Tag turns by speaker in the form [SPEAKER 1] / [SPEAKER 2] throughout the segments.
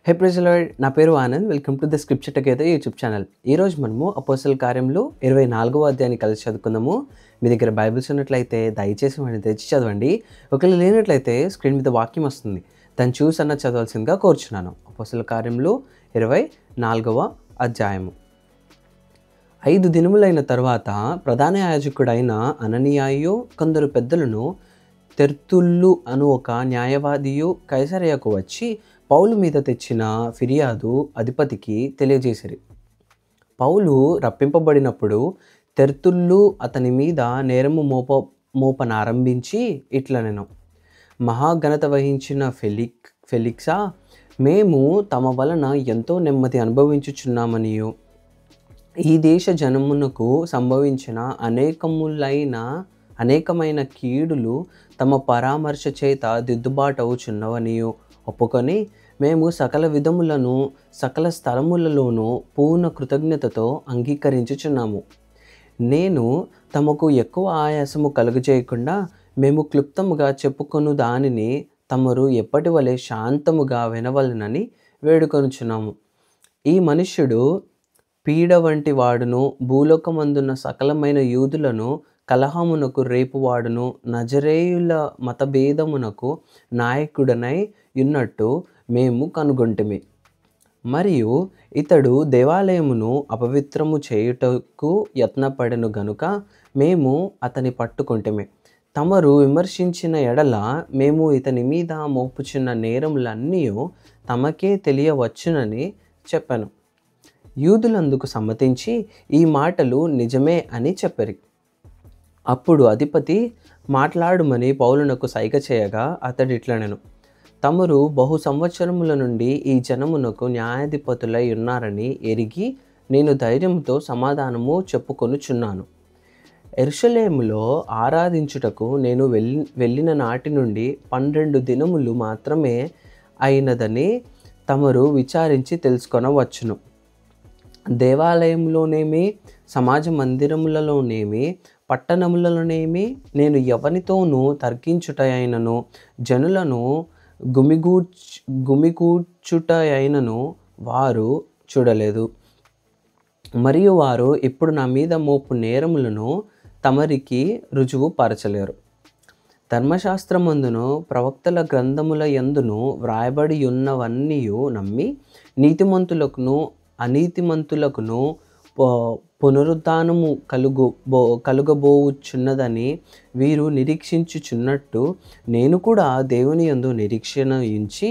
[SPEAKER 1] హే praise lord, నా పేరు Anand. Welcome to the scripture together YouTube channel. ఈరోజు మనము అపోస్తల కార్యములు 24వ అధ్యాయాన్ని కలిసి చదువుకుందాము. మీ దగ్గర బైబిల్స్ ఉన్నట్లయితే దయచేసి వాటిని తెచ్చి చదవండి. ఒకవేళ లేనట్లయితే స్క్రీన్ మీద వాక్యం వస్తుంది, దాన్ని చూసన్నా చదవాల్సిందిగా కోరుచున్నాను. అపోస్తల కార్యములు 24వ అధ్యాయము. 5 దినములైన తర్వాత ప్రధాన యాజకుడైన అననీయాయు కొందరు పెద్దలను తెర్తుల్లు అను ఒక న్యాయవాదియు కైసరయకు వచ్చి పౌలు మీద తెచ్చిన ఫిర్యాదు అధిపతికి తెలియజేసిరి. పౌలు రప్పింపబడినప్పుడు తెర్తుల్లు అతని మీద నేరము మోపనారంభించి ఇట్లనెను: మహాఘనత వహించిన ఫెలిక్సా, మేము తమ వలన ఎంతో నెమ్మది అనుభవించుచున్నామనియు ఈ దేశ జనమునకు సంభవించిన అనేకమైన కీడులు తమ పరామర్శ చేత దిద్దుబాటవుచున్నవనియు ఒప్పుకొని మేము సకల విధములను సకల స్థలములలోనూ పూర్ణ కృతజ్ఞతతో అంగీకరించుచున్నాము. నేను తమకు ఎక్కువ ఆయాసము కలుగజేయకుండా మేము క్లుప్తముగా చెప్పుకొను దానిని తమరు ఎప్పటి వలె శాంతముగా వినవలనని వేడుకొనుచున్నాము. ఈ మనుష్యుడు పీడ వంటి వాడును, భూలోకమందున్న సకలమైన యూదులను కలహమునకు రేపువాడును, నజరేయుల మతభేదమునకు నాయకుడనై యున్నట్టు మేము కనుగొంటిమి. మరియు ఇతడు దేవాలయమును అపవిత్రము చేయుటకు యత్నపడెను గనుక మేము అతని పట్టుకొంటిమి. తమరు విమర్శించిన ఎడల మేము ఇతని మీద మోపుచున్న నేరములన్నీ తమకే తెలియవచ్చునని చెప్పాను. యూదులందుకు సమ్మతించి ఈ మాటలు నిజమే అని చెప్పారు. అప్పుడు అధిపతి మాట్లాడుమని పౌలునకు సైగ చేయగా అతడు ఇట్లనెను: తమరు బహు సంవత్సరముల నుండి ఈ జనమునకు న్యాయాధిపతులై ఉన్నారని ఎరిగి నేను ధైర్యంతో సమాధానము చెప్పుకొనుచున్నాను. యెరూషలేములో ఆరాధించుటకు నేను వెళ్ళిన నాటి నుండి 12 దినములు మాత్రమే అయినదని తమరు విచారించి తెలుసుకొనవచ్చును. దేవాలయంలోనేమి, సమాజ మందిరములలోనేమి, పట్టణములలోనేమి నేను ఎవనితోనూ తర్కించుటయైనను, జనులను గుమిగూర్చుటయైనను వారు చూడలేదు. మరియు వారు ఇప్పుడు నా మీద మోపు నేరములను తమరికి రుజువు పరచలేరు. ధర్మశాస్త్రమందును ప్రవక్తల గ్రంథముల యందును వ్రాయబడి ఉన్నవన్నీయు నమ్మి నీతిమంతులకును అనీతిమంతులకును పునరుద్ధానము కలుగబోవుచున్నదని వీరు నిరీక్షించుచున్నట్టు నేను కూడా దేవుని యందు నిరీక్షణ ఉంచి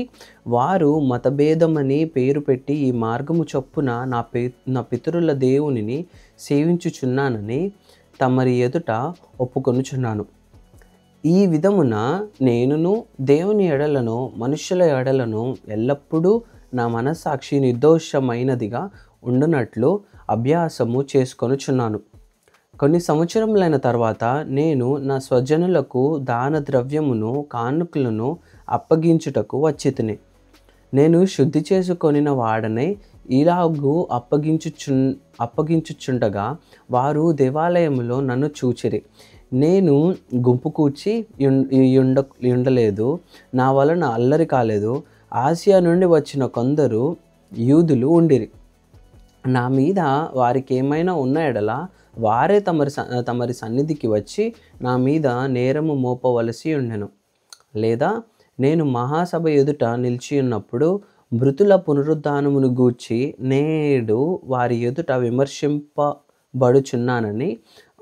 [SPEAKER 1] వారు మతభేదమని పేరు పెట్టి ఈ మార్గము చొప్పున నా పితరుల దేవునిని సేవించుచున్నానని తమరి ఎదుట ఒప్పుకొనుచున్నాను. ఈ విధమున నేనును దేవుని ఎడలను మనుష్యుల ఎడలను ఎల్లప్పుడూ నా మనస్సాక్షి నిర్దోషమైనదిగా ఉండునట్లు అభ్యాసము చేసుకొనుచున్నాను. కొన్ని సంవత్సరములైన తర్వాత నేను నా స్వజనులకు దాన ద్రవ్యమును కానుకలను అప్పగించుటకు నేను శుద్ధి చేసుకొనిన వాడనే ఇలాగూ అప్పగించుచుండగా వారు దేవాలయములో నన్ను చూచిరి. నేను గుంపు కూర్చి ఉండలేదు, నా వలన అల్లరి కాలేదు. ఆసియా నుండి వచ్చిన కొందరు యూదులు ఉండిరి. నా మీద వారికి ఏమైనా ఉన్న ఎడల వారే తమరి సన్నిధికి వచ్చి నా మీద నేరము మోపవలసి ఉండెను. లేదా నేను మహాసభ ఎదుట నిలిచి ఉన్నప్పుడు మృతుల పునరుద్ధానమును గూర్చి నేడు వారి ఎదుట విమర్శింపబడుచున్నానని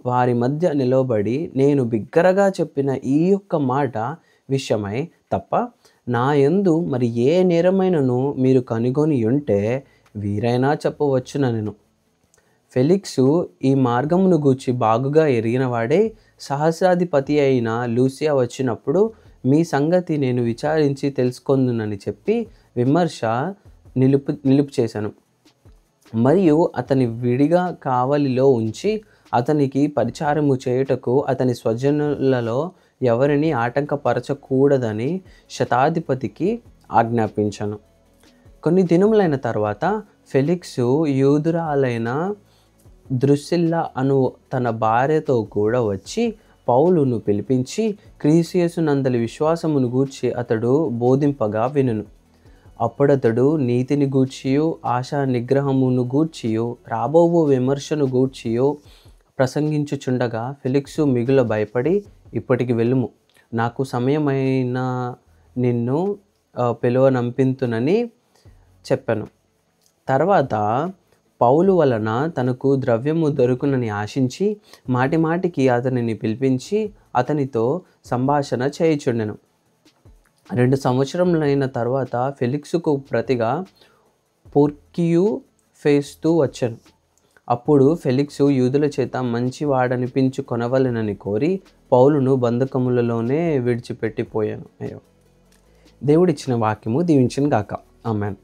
[SPEAKER 1] వారి మధ్య నిలవబడి నేను బిగ్గరగా చెప్పిన ఈ యొక్క మాట విషయమై తప్ప నా యందు మరి ఏ నేరమైనను మీరు కనుగొని ఉంటే వీరైనా చెప్పవచ్చునెను. ఫెలిక్సు ఈ మార్గమును గూర్చి బాగుగా ఎరిగినవాడే సహస్రాధిపతి అయిన లూసియా వచ్చినప్పుడు మీ సంగతి నేను విచారించి తెలుసుకొందునని చెప్పి విమర్శ నిలుపు చేశాను. మరియు అతని విడిగా కావలిలో ఉంచి అతనికి పరిచారము చేయుటకు అతని స్వజనులలో ఎవరిని ఆటంకపరచకూడదని శతాధిపతికి ఆజ్ఞాపించాను. కొన్ని దినములైన తర్వాత ఫెలిక్సు యూదురాలైన ద్రుసిల్ల అను తన భార్యతో కూడా వచ్చి పౌలును పిలిపించి క్రీస్తు యేసునందలి విశ్వాసమును గూర్చి అతడు బోధింపగా వినును. అప్పుడతడు నీతిని గూర్చియు ఆశా నిగ్రహమును గూర్చియు రాబోవు విమర్శను గూర్చియు ప్రసంగించుచుండగా ఫెలిక్సు మిగుల భయపడి, ఇప్పటికి వెళ్ళుము, నాకు సమయమైన నిన్ను పిలువనంపింతునని చెప్పాను. తర్వాత పౌలు వలన తనకు ద్రవ్యము దొరుకునని ఆశించి మాటిమాటికి అతనిని పిలిపించి అతనితో సంభాషణ చేయుచుండెను. 2 సంవత్సరములైన తర్వాత ఫెలిక్సుకు ప్రతిగా పోర్కియు ఫేస్తు వచ్చెను. అప్పుడు ఫెలిక్సు యూదుల చేత మంచివాడనిపించుకొనవలెనని కోరి పౌలును బంధకములలోనే విడిచిపెట్టిపోయాను. దేవుడిచ్చిన వాక్యము దీవించును గాక. ఆమేన్.